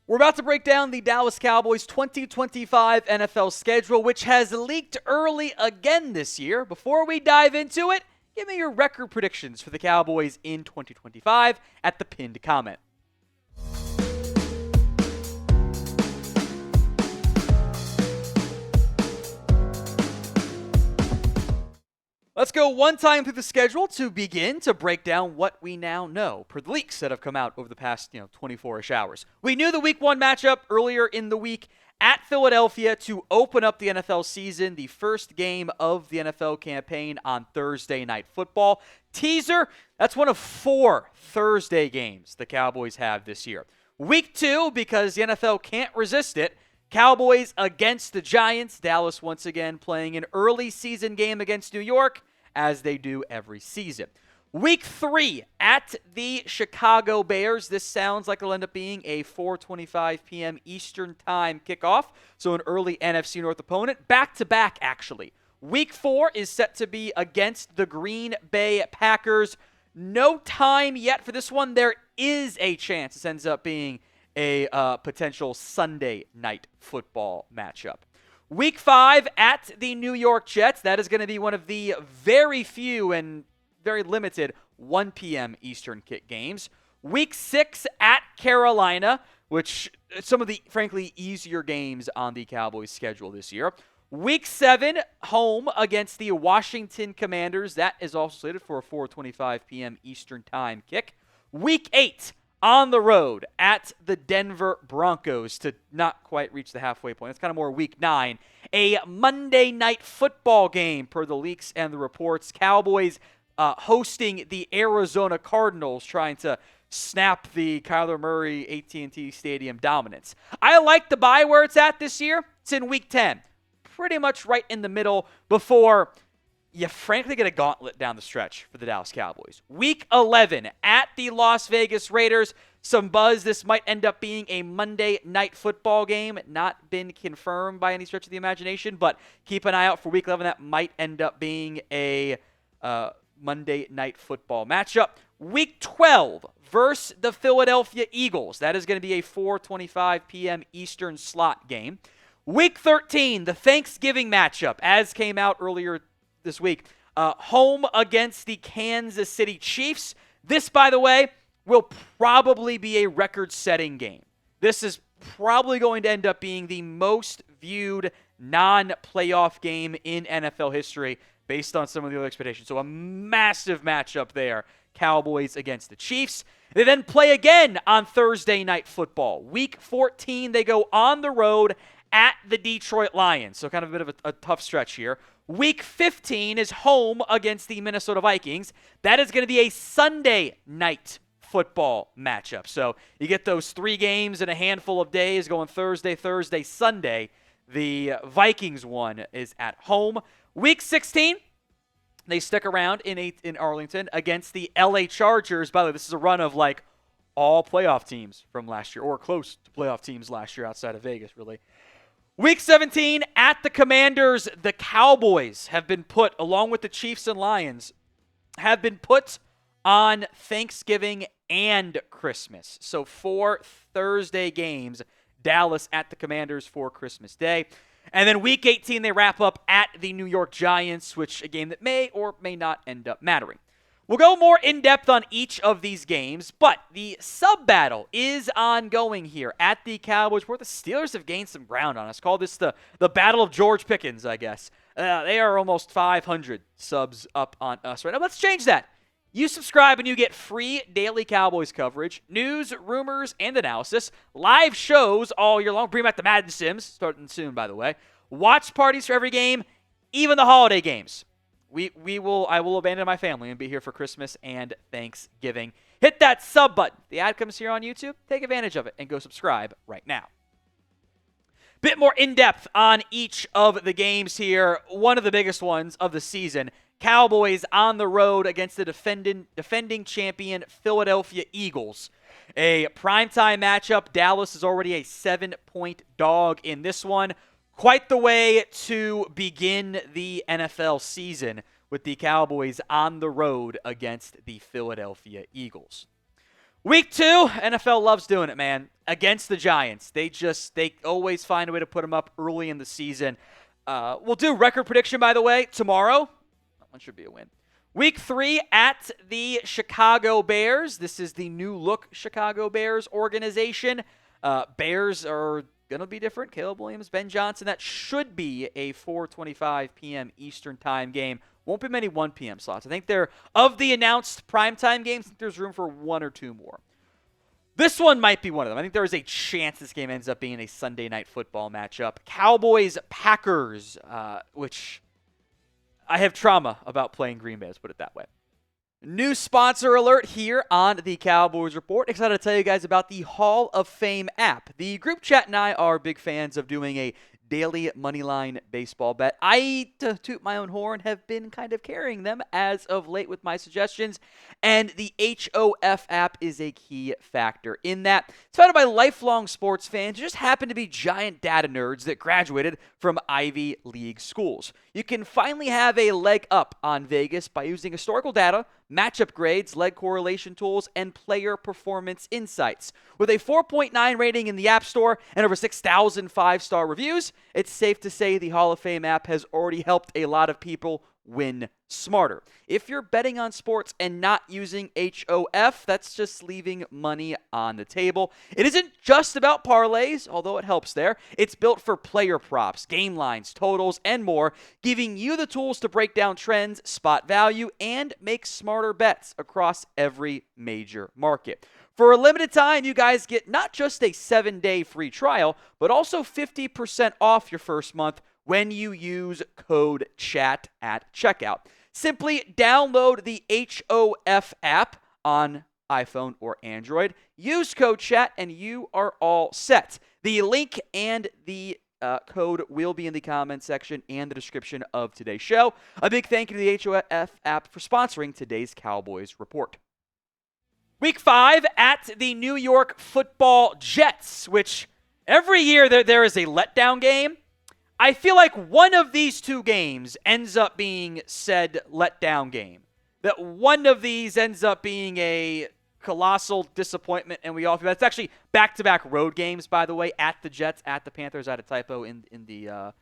We're about to break down the Dallas Cowboys 2025 NFL schedule, which has leaked early again this year. Before we dive into it, give me your record predictions for the Cowboys in 2025 at the pinned comment. Let's go one time through the schedule to begin to break down what we now know per the leaks that have come out over the past 24-ish hours. We knew the Week 1 matchup earlier in the week at Philadelphia to open up the NFL season, the first game of the NFL campaign on Thursday Night Football. Teaser, that's one of 4 Thursday games the Cowboys have this year. Week 2, because the NFL can't resist it, Cowboys against the Giants. Dallas once again playing an early season game against New York, as they do every season. Week 3 at the Chicago Bears. This sounds like it'll end up being a 4:25 p.m. Eastern Time kickoff, so an early NFC North opponent. Back-to-back, actually. Week 4 is set to be against the Green Bay Packers. No time yet for this one. There is a chance this ends up being a potential Sunday night football matchup. Week 5 at the New York Jets. That is going to be one of the very few and very limited 1 p.m. Eastern kick games. Week 6 at Carolina, which some of the, frankly, easier games on the Cowboys' schedule this year. Week 7, home against the Washington Commanders. That is also slated for a 4:25 p.m. Eastern Time kick. Week 8, on the road at the Denver Broncos to not quite reach the halfway point. It's kind of more Week 9. A Monday night football game per the leaks and the reports. Cowboys hosting the Arizona Cardinals, trying to snap the Kyler Murray AT&T Stadium dominance. I like the bye where it's at this year. It's in Week 10. Pretty much right in the middle before you frankly get a gauntlet down the stretch for the Dallas Cowboys. Week 11 at the Las Vegas Raiders. Some buzz. This might end up being a Monday night football game. Not been confirmed by any stretch of the imagination, but keep an eye out for Week 11. That might end up being a Monday night football matchup. Week 12 versus the Philadelphia Eagles. That is going to be a 4:25 p.m. Eastern slot game. Week 13, the Thanksgiving matchup, as came out earlier this week, home against the Kansas City Chiefs. This, by the way, will probably be a record-setting game. This is probably going to end up being the most viewed non-playoff game in NFL history based on some of the other expectations. So a massive matchup there, Cowboys against the Chiefs. They then play again on Thursday Night Football. Week 14, they go on the road at the Detroit Lions. So kind of a bit of a tough stretch here. Week 15 is home against the Minnesota Vikings. That is going to be a Sunday night football matchup. So you get those 3 games in a handful of days going Thursday, Sunday. The Vikings one is at home. Week 16, they stick around in Arlington against the LA Chargers. By the way, this is a run of like all playoff teams from last year, or close to playoff teams last year outside of Vegas, really. Week 17, at the Commanders, the Cowboys have been put, along with the Chiefs and Lions, have been put on Thanksgiving and Christmas. So 4 Thursday games, Dallas at the Commanders for Christmas Day. And then Week 18, they wrap up at the New York Giants, which a game that may or may not end up mattering. We'll go more in-depth on each of these games, but the sub-battle is ongoing here at the Cowboys, where the Steelers have gained some ground on us. Call this the Battle of George Pickens, I guess. They are almost 500 subs up on us right now. Let's change that. You subscribe and you get free daily Cowboys coverage, news, rumors, and analysis, live shows all year long. Bring back the Madden Sims, starting soon, by the way. Watch parties for every game, even the holiday games. I will abandon my family and be here for Christmas and Thanksgiving. Hit that sub button. The ad comes here on YouTube. Take advantage of it and go subscribe right now. Bit more in-depth on each of the games here. One of the biggest ones of the season. Cowboys on the road against the defending champion Philadelphia Eagles. A primetime matchup. Dallas is already a 7-point dog in this one. Quite the way to begin the NFL season with the Cowboys on the road against the Philadelphia Eagles. Week 2, NFL loves doing it, man. Against the Giants. They always find a way to put them up early in the season. We'll do record prediction, by the way, tomorrow. That one should be a win. Week 3 at the Chicago Bears. This is the new look Chicago Bears organization. Bears are going to be different. Caleb Williams, Ben Johnson. That should be a 4:25 p.m. Eastern time game. Won't be many 1 p.m. slots. I think of the announced primetime games, I think there's room for 1 or 2 more. This one might be one of them. I think there is a chance this game ends up being a Sunday night football matchup. Cowboys-Packers, which I have trauma about playing Green Bay, let's put it that way. New sponsor alert here on the Cowboys Report. Excited to tell you guys about the Hall of Fame app. The group chat and I are big fans of doing a daily moneyline baseball bet. I, to toot my own horn, have been kind of carrying them as of late with my suggestions, and the HOF app is a key factor in that. It's founded by lifelong sports fans who just happen to be giant data nerds that graduated from Ivy League schools. You can finally have a leg up on Vegas by using historical data, matchup grades, leg correlation tools, and player performance insights. With a 4.9 rating in the App Store and over 6,000 five-star reviews, it's safe to say the Hall of Fame app has already helped a lot of people win smarter. If you're betting on sports and not using HOF, that's just leaving money on the table. It isn't just about parlays, although it helps there. It's built for player props, game lines, totals, and more, giving you the tools to break down trends, spot value, and make smarter bets across every major market. For a limited time, you guys get not just a 7-day free trial, but also 50% off your first month when you use code CHAT at checkout. Simply download the HOF app on iPhone or Android, use code CHAT, and you are all set. The link and the code will be in the comments section and the description of today's show. A big thank you to the HOF app for sponsoring today's Cowboys Report. Week 5 at the New York Football Jets, which every year there is a letdown game. I feel like one of these two games ends up being said letdown game. That one of these ends up being a colossal disappointment, and we all feel that's actually back-to-back road games, by the way, at the Jets, at the Panthers. I had a typo in the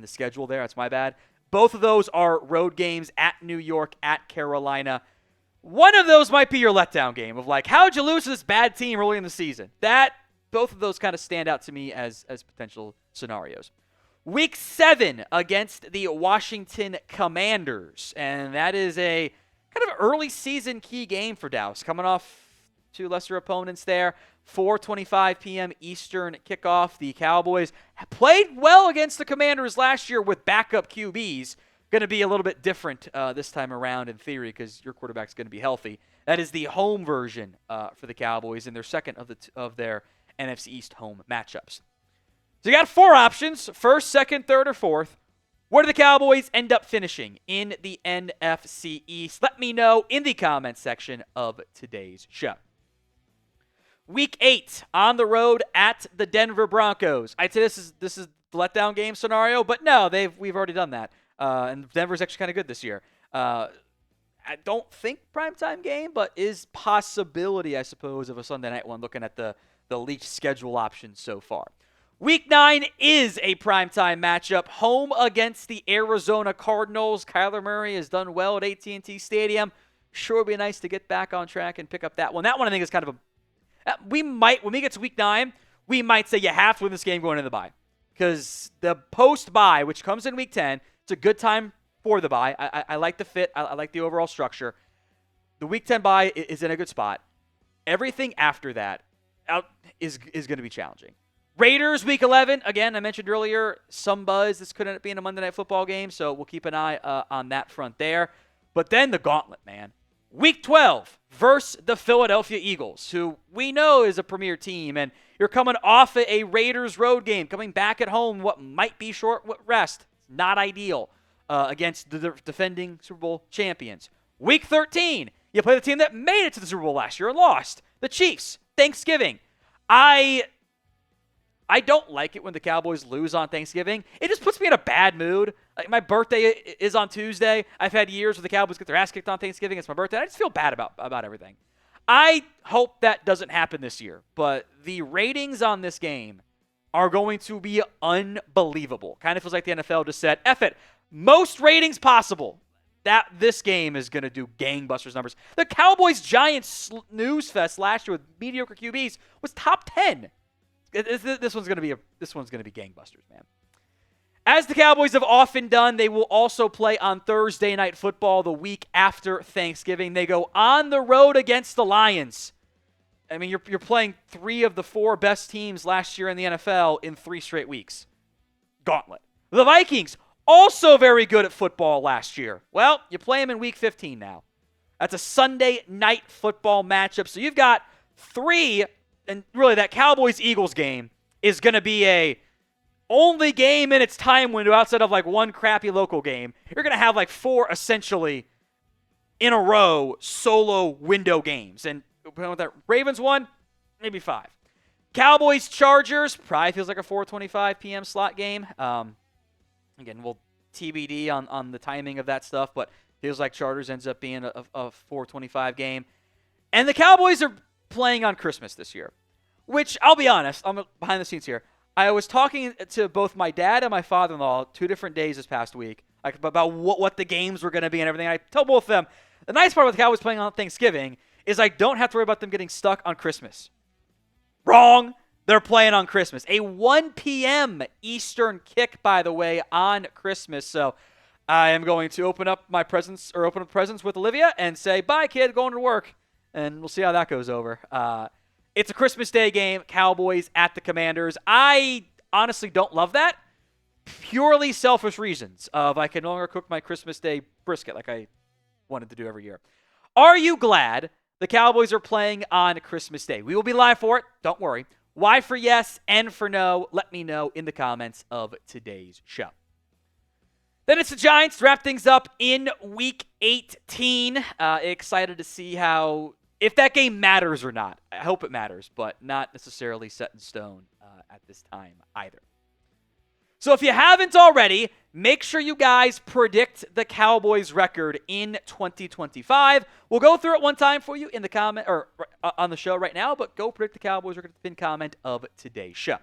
schedule there. That's my bad. Both of those are road games at New York, at Carolina. One of those might be your letdown game of like, how'd you lose to this bad team early in the season? Both of those kind of stand out to me as potential scenarios. Week 7 against the Washington Commanders, and that is a kind of early season key game for Dallas, coming off 2 lesser opponents there. 4:25 p.m. Eastern kickoff. The Cowboys played well against the Commanders last year with backup QBs. Going to be a little bit different this time around in theory because your quarterback's going to be healthy. That is the home version for the Cowboys in their second of their NFC East home matchups. So you got 4 options, first, second, third, or fourth. Where do the Cowboys end up finishing in the NFC East? Let me know in the comments section of today's show. Week 8 on the road at the Denver Broncos. I'd say this is the letdown game scenario, but no, we've already done that. And Denver's actually kind of good this year. I don't think primetime game, but is possibility, I suppose, of a Sunday night one looking at the leaked schedule options so far. Week 9 is a primetime matchup, home against the Arizona Cardinals. Kyler Murray has done well at AT&T Stadium. Sure would be nice to get back on track and pick up that one. That one I think is kind of when we get to week 9, we might say you have to win this game going into the bye. Because the post-bye, which comes in week 10, it's a good time for the bye. I like the fit. I like the overall structure. The week 10 bye is in a good spot. Everything after that is going to be challenging. Raiders, week 11. Again, I mentioned earlier, some buzz. This could end up being a Monday Night Football game, so we'll keep an eye on that front there. But then the gauntlet, man. Week 12 versus the Philadelphia Eagles, who we know is a premier team, and you're coming off a Raiders road game, coming back at home, what might be short rest. Not ideal against the defending Super Bowl champions. Week 13, you play the team that made it to the Super Bowl last year and lost, the Chiefs. Thanksgiving. I don't like it when the Cowboys lose on Thanksgiving. It just puts me in a bad mood. Like, my birthday is on Tuesday. I've had years where the Cowboys get their ass kicked on Thanksgiving. It's my birthday. I just feel bad about everything. I hope that doesn't happen this year, but the ratings on this game are going to be unbelievable. Kind of feels like the NFL just said, F it, most ratings possible. This game is going to do gangbusters numbers. The Cowboys-Giants snooze fest last year with mediocre QBs was top 10. This one's going to be gangbusters, man. As the Cowboys have often done, they will also play on Thursday Night Football the week after Thanksgiving. They go on the road against the Lions. I mean, you're playing 3 of the 4 best teams last year in the NFL in 3 straight weeks. Gauntlet. The Vikings, also very good at football last year. Well, you play them in Week 15 now. That's a Sunday night football matchup. So you've got 3, and really that Cowboys-Eagles game is going to be a only game in its time window outside of like one crappy local game. You're going to have like 4 essentially in a row solo window games. And with that Ravens one, maybe 5. Cowboys-Chargers probably feels like a 4:25 p.m. slot game. Again, we'll TBD on the timing of that stuff, but feels like Chargers ends up being a 4:25 game. And the Cowboys are playing on Christmas this year, which I'll be honest, I'm behind the scenes here. I was talking to both my dad and my father-in-law 2 different days this past week about what the games were going to be and everything. I tell both of them, the nice part about the Cowboys playing on Thanksgiving is I don't have to worry about them getting stuck on Christmas. Wrong. They're playing on Christmas. A 1 p.m. Eastern kick, by the way, on Christmas. So I am going to open up presents with Olivia and say, bye, kid, going to work. And we'll see how that goes over. It's a Christmas Day game, Cowboys at the Commanders. I honestly don't love that. Purely selfish reasons of I can no longer cook my Christmas Day brisket like I wanted to do every year. Are you glad the Cowboys are playing on Christmas Day? We will be live for it. Don't worry. Y for yes, N for no. Let me know in the comments of today's show. Then it's the Giants to wrap things up in Week 18. Excited to see if that game matters or not. I hope it matters, but not necessarily set in stone at this time either. So if you haven't already, make sure you guys predict the Cowboys record in 2025. We'll go through it one time for you in the comment or on the show right now, but go predict the Cowboys record at the pinned comment of today's show.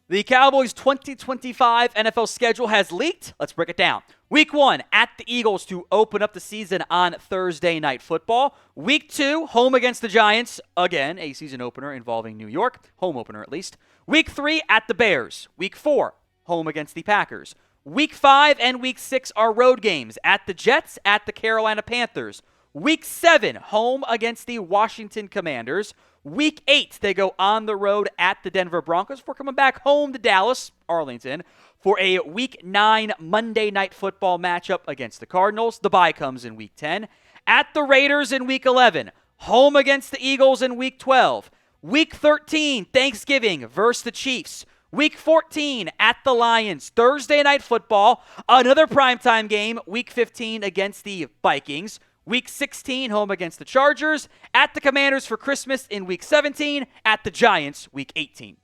The Cowboys 2025 NFL schedule has leaked. Let's break it down. Week 1 at the Eagles to open up the season on Thursday Night Football. Week 2, home against the Giants. Again, a season opener involving New York. Home opener at least. Week 3 at the Bears. Week 4, home against the Packers. Week 5 and Week 6 are road games at the Jets, at the Carolina Panthers. Week 7, home against the Washington Commanders. Week 8, they go on the road at the Denver Broncos before coming back home to Dallas, Arlington, for a Week 9 Monday Night Football matchup against the Cardinals. The bye comes in Week 10. At the Raiders in Week 11. Home against the Eagles in Week 12. Week 13, Thanksgiving versus the Chiefs. Week 14 at the Lions. Thursday Night Football, another primetime game, Week 15 against the Vikings. Week 16, home against the Chargers. At the Commanders for Christmas in Week 17. At the Giants, Week 18.